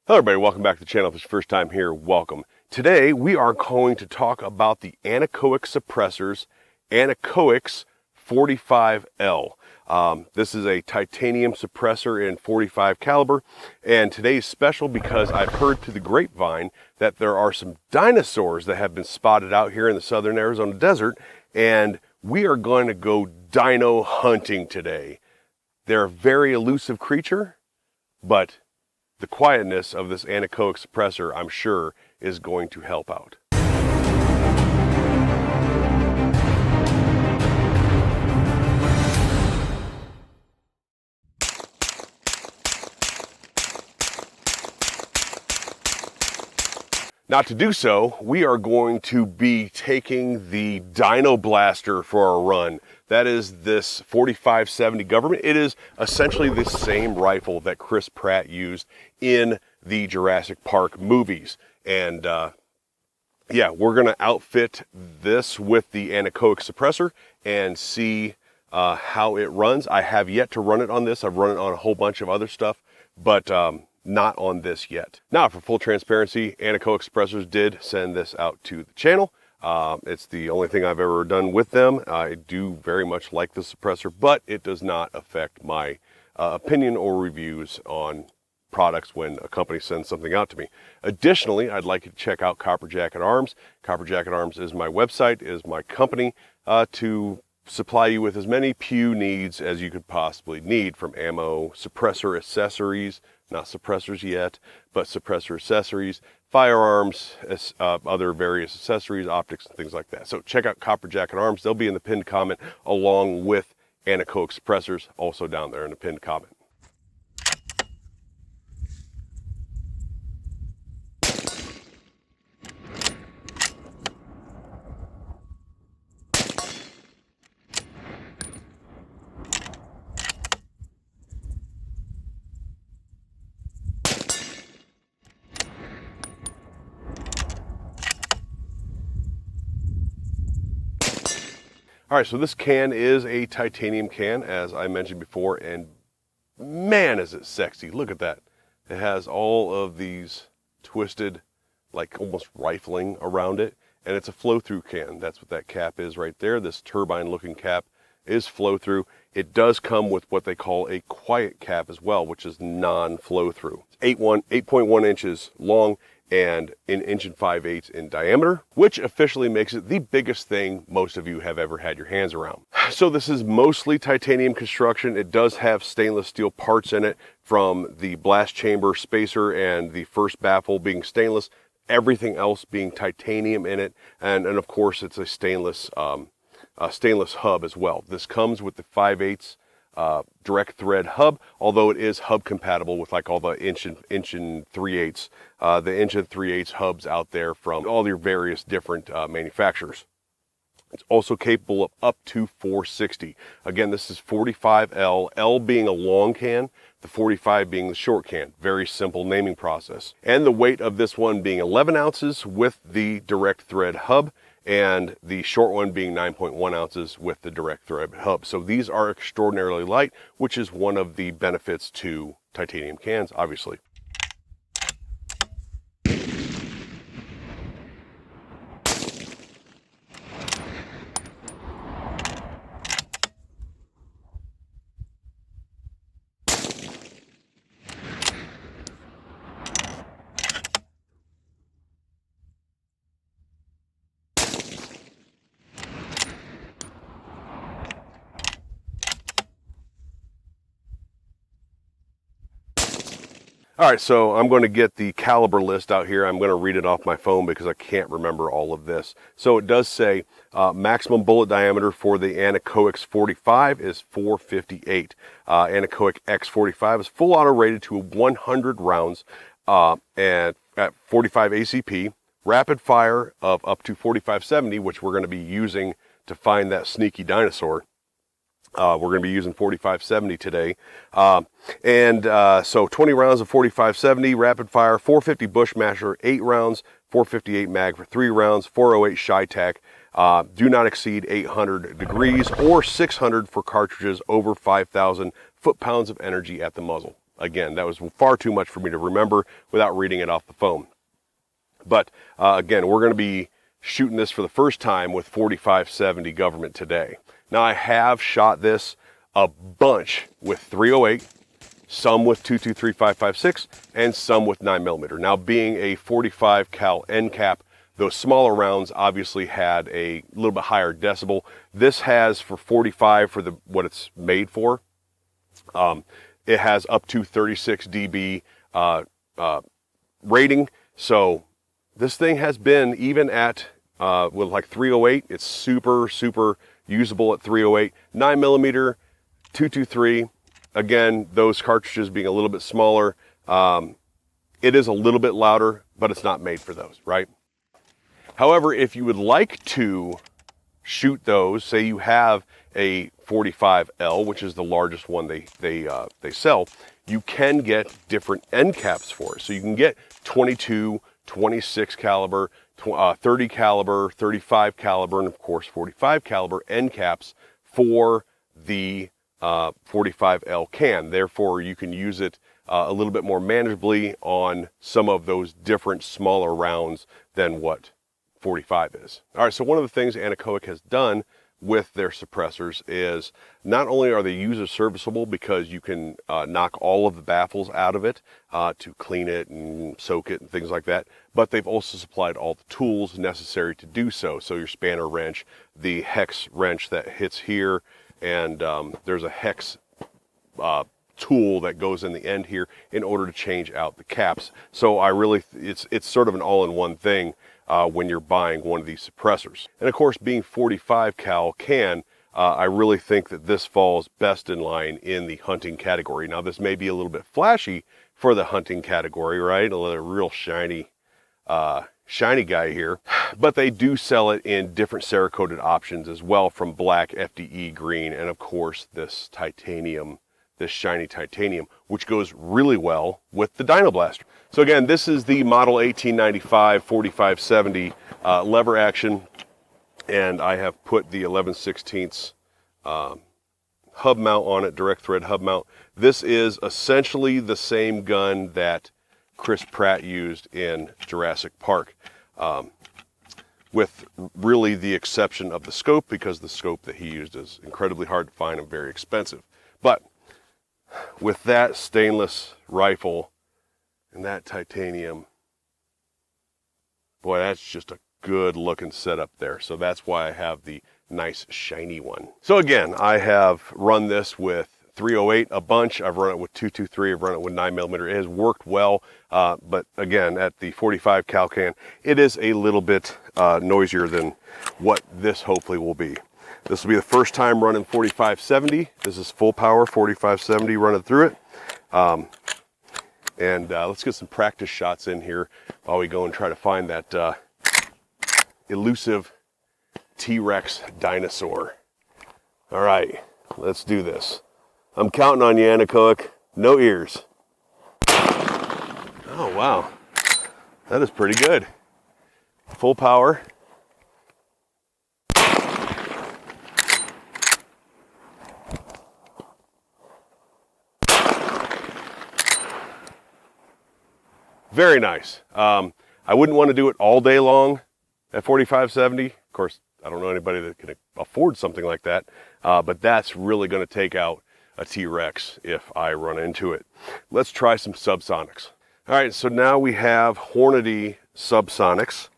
Hello everybody, welcome back to the channel. If it's your first time here, welcome. Today we are going to talk about the Anechoic Suppressors AnechoX 45L. This is a titanium suppressor in 45 caliber, and today's special because I've heard through the grapevine that there are some dinosaurs that have been spotted out here in the southern Arizona desert, and we are going to go dino hunting today. They're a very elusive creature, but the quietness of this Anechoic suppressor, I'm sure, is going to help out. Now to do so, we are going to be taking the Dino Blaster for a run. That is this 4570 Government. It is essentially the same rifle that Chris Pratt used in the Jurassic Park movies. And yeah, we're gonna outfit this with the Anechoic suppressor and see how it runs. I have yet to run it on this. I've run it on a whole bunch of other stuff, but not on this yet. Now, for full transparency, Anechoic Suppressors did send this out to the channel. It's the only thing I've ever done with them. I do very much like the suppressor, but it does not affect my opinion or reviews on products when a company sends something out to me. Additionally, I'd like you to check out Copper Jacket Arms. Copper Jacket Arms is my website, is my company, to supply you with as many PEW needs as you could possibly need, from ammo, suppressor accessories, not suppressors yet, but suppressor accessories, firearms, other various accessories, optics, and things like that. So check out Copper Jacket Arms. They'll be in the pinned comment along with Anechoic Suppressors, also down there in the pinned comment. All right, so this can is a titanium can, as I mentioned before, and man, is it sexy. Look at that. It has all of these twisted, like almost rifling around it, and it's a flow-through can. That's what that cap is right there. This turbine-looking cap is flow-through. It does come with what they call a quiet cap as well, which is non-flow-through. 8.1 inches long, and 1 5/8 inches in diameter, which officially makes it the biggest thing most of you have ever had your hands around. So this is mostly titanium construction. It does have stainless steel parts in it, from the blast chamber spacer and the first baffle being stainless, everything else being titanium in it, and of course it's a stainless hub as well. This comes with the 5/8 direct thread hub, although it is hub compatible with like all the inch and 3/8 the inch and 3/8 hubs out there from all your various different manufacturers. It's also capable of up to 460. Again, this is 45L, L being a long can, the 45 being the short can. Very simple naming process. And the weight of this one being 11 ounces with the direct thread hub, and the short one being 9.1 ounces with the direct thread hub. So these are extraordinarily light, which is one of the benefits to titanium cans, obviously. All right, so I'm going to get the caliber list out here. I'm going to read it off my phone because I can't remember all of this. So it does say maximum bullet diameter for the Anechoic 45 is 458. Anechoic X45 is full auto rated to 100 rounds at 45 ACP. Rapid fire of up to 4570, which we're going to be using to find that sneaky dinosaur. We're going to be using 4570 today. So 20 rounds of 4570 rapid fire, 450 Bushmaster, 8 rounds, 458 mag for 3 rounds, 408 Shy-Tac. Do not exceed 800 degrees or 600 for cartridges over 5,000 foot-pounds of energy at the muzzle. again, that was far too much for me to remember without reading it off the phone. But again, we're going to be shooting this for the first time with 4570 government today. Now, I have shot this a bunch with 308, some with 223-556, and some with 9mm. Now, being a 45 cal end cap, those smaller rounds obviously had a little bit higher decibel. This has, for 45, for what it's made for, it has up to 36 dB rating. So this thing has been, even at with like 308, it's super usable at 308. 9mm, 223. Again, those cartridges being a little bit smaller, it is a little bit louder, but it's not made for those, right? However, if you would like to shoot those, say you have a 45L, which is the largest one they sell, you can get different end caps for it. So you can get 22, 26 caliber, 30 caliber, 35 caliber, and of course 45 caliber end caps for the 45L can. Therefore, you can use it a little bit more manageably on some of those different smaller rounds than what 45 is. All right, so one of the things Anechoic has done with their suppressors is not only are they user serviceable because you can knock all of the baffles out of it to clean it and soak it and things like that, but they've also supplied all the tools necessary to do so. So your spanner wrench, the hex wrench that hits here, and there's a hex tool that goes in the end here in order to change out the caps. So I really, it's sort of an all-in-one thing when you're buying one of these suppressors. And of course, being 45 cal can, I really think that this falls best in line in the hunting category. Now, this may be a little bit flashy for the hunting category, right? A real shiny guy here, but they do sell it in different Cerakoted options as well, from black, FDE green, and of course this titanium, this shiny titanium, which goes really well with the Dino Blaster. So again, this is the model 1895 4570 lever action, and I have put the 11/16 hub mount on it, direct thread hub mount. This is essentially the same gun that Chris Pratt used in Jurassic Park, with really the exception of the scope, because the scope that he used is incredibly hard to find and very expensive. But with that stainless rifle and that titanium, boy, that's just a good looking setup there. So that's why I have the nice shiny one. So again, I have run this with 308 a bunch. I've run it with 223. I've run it with 9mm. It has worked well, but again, at the 45 cal can, it is a little bit noisier than what this hopefully will be. This will be the first time running 4570. This is full power 4570 running through it. And let's get some practice shots in here while we go and try to find that elusive T-Rex dinosaur. All right, let's do this. I'm counting on you, Anechoic. No ears. Oh, wow. That is pretty good. Full power. Very nice. I wouldn't want to do it all day long at 4570. Of course, I don't know anybody that can afford something like that, but that's really going to take out a T-Rex if I run into it. Let's try some subsonics. All right, so now we have Hornady subsonics.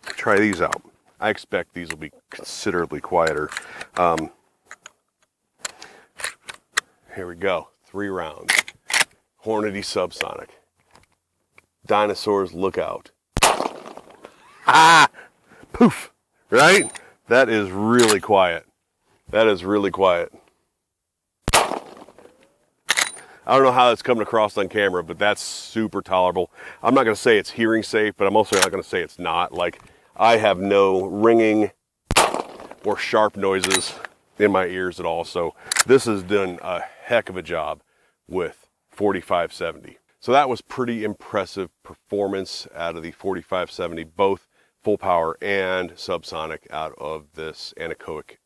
Try these out. I expect these will be considerably quieter. Here we go, 3 rounds. Hornady subsonic. Dinosaurs, look out. Ah! Poof! Right? That is really quiet. That is really quiet. I don't know how that's coming across on camera, but that's super tolerable. I'm not going to say it's hearing safe, but I'm also not going to say it's not. Like, I have no ringing or sharp noises in my ears at all. So this has done a heck of a job with 4570. So that was pretty impressive performance out of the 4570, both full power and subsonic, out of this Anechoic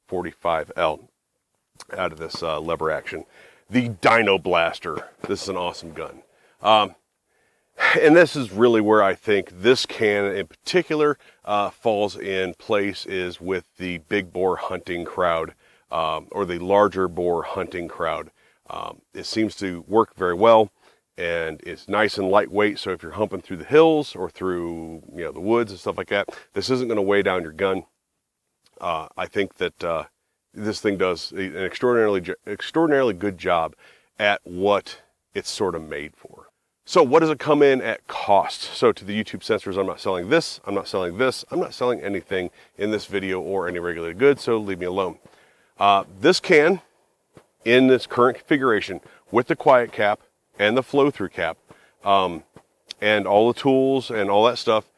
45L. out of this lever action. The Dino Blaster. This is an awesome gun. And this is really where I think this can in particular falls in place, is with the big bore hunting crowd, or the larger bore hunting crowd. It seems to work very well, and it's nice and lightweight. So if you're humping through the hills or through the woods and stuff like that, this isn't going to weigh down your gun. I think that this thing does an extraordinarily good job at what it's sort of made for. So what does it come in at cost? So to the YouTube censors, I'm not selling this, I'm not selling this, I'm not selling anything in this video or any regulated goods, so leave me alone. This can, in this current configuration, with the quiet cap and the flow-through cap, and all the tools and all that stuff,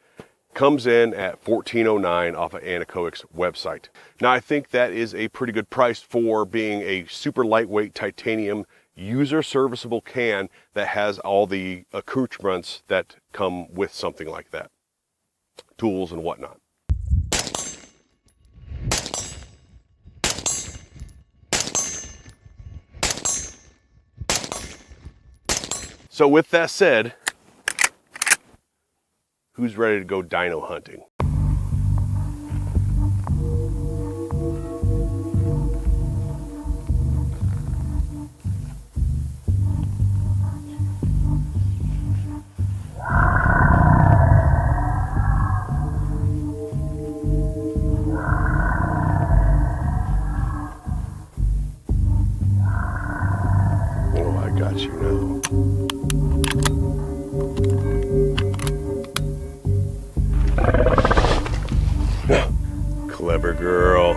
comes in at $14.09 off of Anechoic's website. Now I think that is a pretty good price for being a super lightweight titanium user serviceable can that has all the accoutrements that come with something like that. Tools and whatnot. So with that said, who's ready to go dino hunting? Oh, I got you now. Clever girl.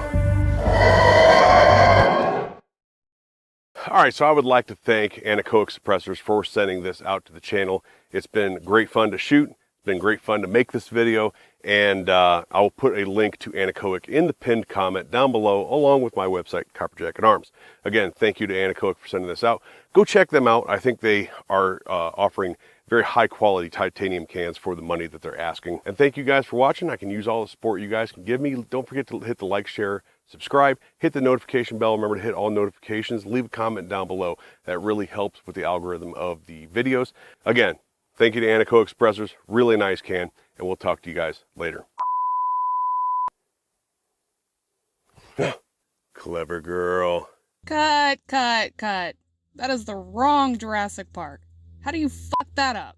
All right, so I would like to thank Anechoic Suppressors for sending this out to the channel. It's been great fun to shoot. It's been great fun to make this video, and I'll put a link to Anechoic in the pinned comment down below, along with my website, Copper Jacket Arms. Again, thank you to Anechoic for sending this out. Go check them out. I think they are offering very high quality titanium cans for the money that they're asking. And thank you guys for watching. I can use all the support you guys can give me. Don't forget to hit the like, share, subscribe, hit the notification bell. Remember to hit all notifications. Leave a comment down below. That really helps with the algorithm of the videos. Again, thank you to Anechoic Suppressors. Really nice can. And we'll talk to you guys later. Clever girl. Cut. That is the wrong Jurassic Park. How do you fuck that up?